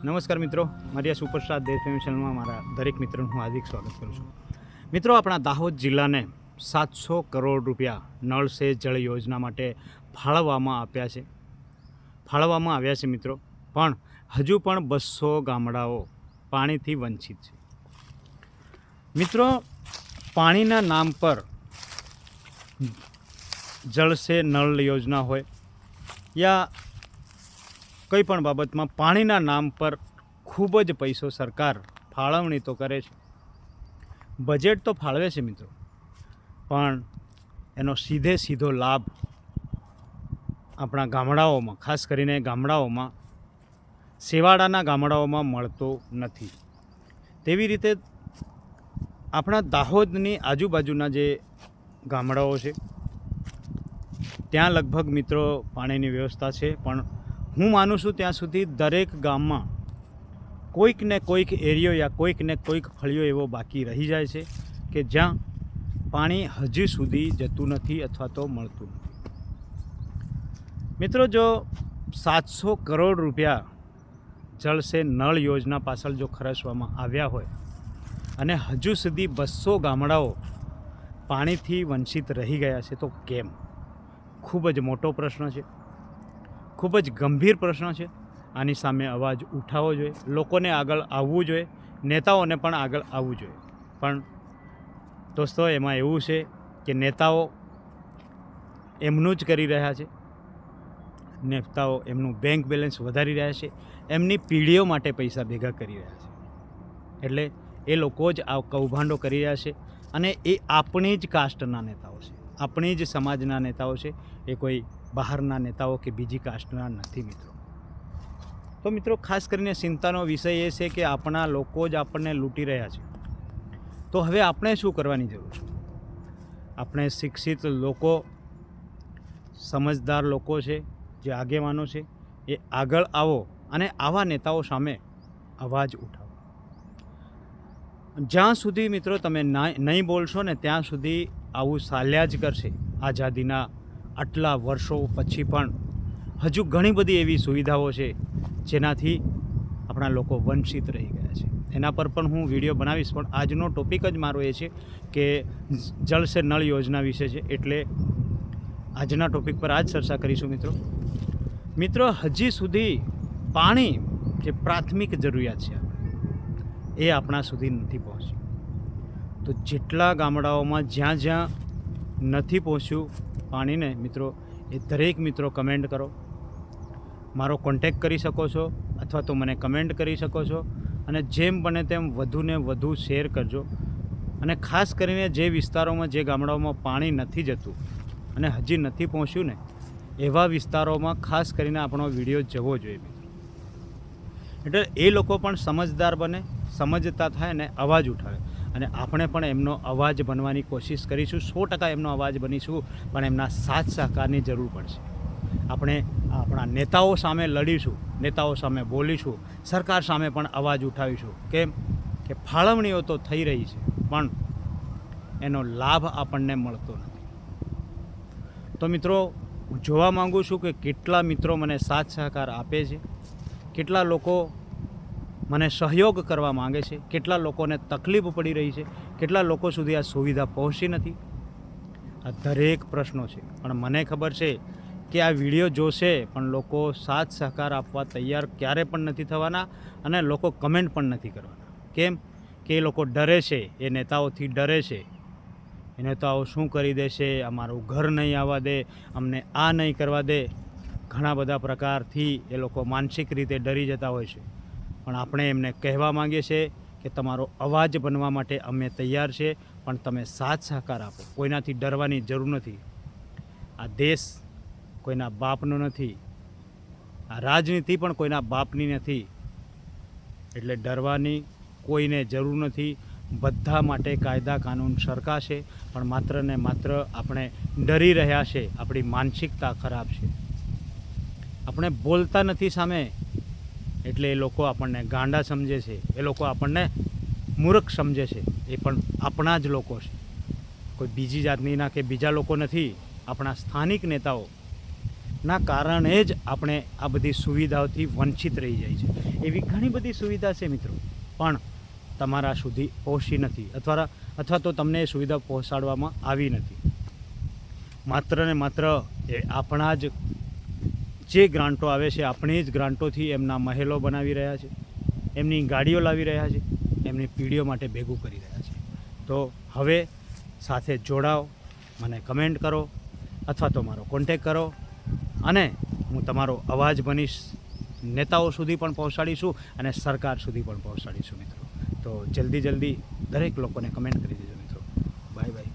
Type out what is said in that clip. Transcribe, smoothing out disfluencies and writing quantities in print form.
નમસ્કાર મિત્રો, મારી આ સુપરસ્ટાર દેશ ફેમી ચેનલમાં મારા દરેક મિત્રોનું હું હાર્દિક સ્વાગત કરું છું. મિત્રો, આપણા દાહોદ જિલ્લાને 700 કરોડ રૂપિયા નળ સે જળ યોજના માટે ફાળવવામાં આવ્યા છે મિત્રો. પણ હજુ પણ 200 ગામડાઓ પાણીથી વંચિત છે. મિત્રો, પાણીના નામ પર જળ સે નળ યોજના હોય યા કંઈ પણ બાબતમાં પાણીના નામ પર ખૂબ જ પૈસો સરકાર ફાળવણી તો કરે છે, બજેટ તો ફાળવે છે મિત્રો, પણ એનો સીધો લાભ આપણા ગામડાઓમાં, ખાસ કરીને ગામડાઓમાં, છેવાડાના ગામડાઓમાં મળતો નથી. તેવી રીતે આપણા દાહોદની આજુબાજુના જે ગામડાઓ છે ત્યાં લગભગ મિત્રો પાણીની વ્યવસ્થા છે, પણ હું માનું છું ત્યાં સુધી દરેક ગામમાં કોઈક ને કોઈક એરિયો યા કોઈક ને કોઈક ફળિયો એવો બાકી રહી જાય છે કે જ્યાં પાણી હજી સુધી જતું નથી અથવા તો મળતું નથી. મિત્રો, જો 700 કરોડ રૂપિયા જળ સે નળ યોજના પાછળ જો ખર્ચવામાં આવ્યા હોય અને હજુ સુધી 200 ગામડાઓ પાણીથી વંચિત રહી ગયા છે તો કેમ? ખૂબ જ મોટો પ્રશ્ન છે, ખૂબ જ ગંભીર પ્રશ્ન છે. આની સામે અવાજ ઉઠાવવો જોઈએ, લોકોને આગળ આવવું જોઈએ, નેતાઓને પણ આગળ આવવું જોઈએ. પણ દોસ્તો, એમાં એવું છે કે નેતાઓ એમનું જ કરી રહ્યા છે, નેતાઓ એમનું બેંક બેલેન્સ વધારી રહ્યા છે, એમની પીઢીઓ માટે પૈસા ભેગા કરી રહ્યા છે. એટલે એ લોકો જ આ કૌભાંડો કરી રહ્યા છે અને એ આપણી જ કાસ્ટના નેતાઓ છે, આપણી જ સમાજના નેતાઓ છે. એ કોઈ બહારના નેતાઓ કે બીજી કાસ્ટના નથી મિત્રો. તો મિત્રો, ખાસ કરીને ચિંતાનો વિષય એ છે કે આપણા લોકો જ આપણને લૂંટી રહ્યા છે. તો હવે આપણે શું કરવાની જરૂર છે? આપણે શિક્ષિત લોકો, સમજદાર લોકો છે, જે આગેવાનો છે, એ આગળ આવો અને આવા નેતાઓ સામે અવાજ ઉઠાવો. જ્યાં સુધી મિત્રો તમે નહીં બોલશો ને ત્યાં સુધી આવું ચાલ્યા જ કરશે. આઝાદીના આટલા વર્ષો પછી પણ હજુ ઘણી બધી એવી સુવિધાઓ છે જેનાથી આપણા લોકો વંચિત રહી ગયા છે. એના પર પણ હું વિડીયો બનાવીશ, પણ આજનો ટોપિક જ મારો એ છે કે જળ સે નળ યોજના વિશે છે, એટલે આજના ટોપિક પર આ જ ચર્ચા કરીશું મિત્રો. હજી સુધી પાણી જે પ્રાથમિક જરૂરિયાત છે એ આપણા સુધી નથી પહોંચ્યું. તો જેટલા ગામડાઓમાં જ્યાં નથી પહોંચ્યું પાણીને મિત્રો, એ દરેક મિત્રો કમેન્ટ કરો, મારો કોન્ટેક કરી શકો છો અથવા તો મને કમેન્ટ કરી શકો છો. અને જેમ બને તેમ વધુને વધુ શેર કરજો. અને ખાસ કરીને જે વિસ્તારોમાં, જે ગામડાઓમાં પાણી નથી જતું અને હજી નથી પહોંચ્યું ને, એવા વિસ્તારોમાં ખાસ કરીને આપણો વિડીયો જવો જોઈએ મિત્રો. એટલે એ લોકો પણ સમજદાર બને, સમજતા થાય ને અવાજ ઉઠાવે. અને આપણે પણ એમનો અવાજ બનવાની કોશિશ કરીશું. 100% એમનો અવાજ બનીશું, પણ એમના સાથ સહકારની જરૂર પડશે. આપણે આપણા નેતાઓ સામે લડીશું, નેતાઓ સામે બોલીશું, સરકાર સામે પણ અવાજ ઉઠાવીશું. કેમ કે ફાળવણીઓ તો થઈ રહી છે, પણ એનો લાભ આપણને મળતો નથી. તો મિત્રો, હું જોવા માગું છું કે કેટલા મિત્રો મને સાથ સહકાર આપે છે, કેટલા લોકો મને સહયોગ કરવા માંગે છે, કેટલા લોકોને તકલીફ પડી રહી છે, કેટલા લોકો સુધી આ સુવિધા પહોંચી નથી. આ દરેક પ્રશ્નો છે, પણ મને ખબર છે કે આ વિડીયો જોશે પણ લોકો સાથ સહકાર આપવા તૈયાર ક્યારે પણ નથી થવાના અને લોકો કમેન્ટ પણ નથી કરવાના. કેમ કે એ લોકો ડરે છે, એ નેતાઓથી ડરે છે. એ નેતાઓ શું કરી દેશે, અમારું ઘર નહીં આવવા દે, અમને આ નહીં કરવા દે. ઘણા બધા પ્રકારથી એ લોકો માનસિક રીતે ડરી જતા હોય છે. પણ આપણે એમને કહેવા માંગીએ છીએ કે તમારો અવાજ બનવા માટે અમે તૈયાર છે, પણ તમે સાથ સહકાર આપો. કોઈનાથી ડરવાની જરૂર નથી. આ દેશ કોઈના બાપનો નથી, આ રાજનીતિ પણ કોઈના બાપની નથી. એટલે ડરવાની કોઈને જરૂર નથી. બધા માટે કાયદા કાનૂન સરખા છે, પણ માત્ર ને માત્ર આપણે ડરી રહ્યા છે. આપણી માનસિકતા ખરાબ છે. આપણે બોલતા નથી સામે, એટલે એ લોકો આપણને ગાંડા સમજે છે, એ લોકો આપણને મૂર્ખ સમજે છે. એ પણ આપણા જ લોકો છે, કોઈ બીજી જાતનીના કે બીજા લોકો નથી. આપણા સ્થાનિક નેતાઓ ના કારણે જ આપણે આ બધી સુવિધાઓથી વંચિત રહી જાય છે. એવી ઘણી બધી સુવિધા છે મિત્રો, પણ તમારા સુધી પહોંચી નથી અથવા તો તમને એ સુવિધા પહોંચાડવામાં આવી નથી. માત્ર ને માત્ર એ આપણા જ જે ગ્રાન્ટો આવે છે, આપણી જ ગ્રાન્ટોથી એમના મહેલો બનાવી રહ્યા છે, એમની ગાડીઓ લાવી રહ્યા છે, એમની પીઢીઓ માટે ભેગું કરી રહ્યા છે. તો હવે સાથે જોડાઓ, મને કમેન્ટ કરો અથવા તો મારો કોન્ટેક કરો અને હું તમારો અવાજ બનીશ. નેતાઓ સુધી પણ પહોંચાડીશું અને સરકાર સુધી પણ પહોંચાડીશું મિત્રો. તો જલ્દી દરેક લોકોને કમેન્ટ કરી દેજો મિત્રો. Bye bye.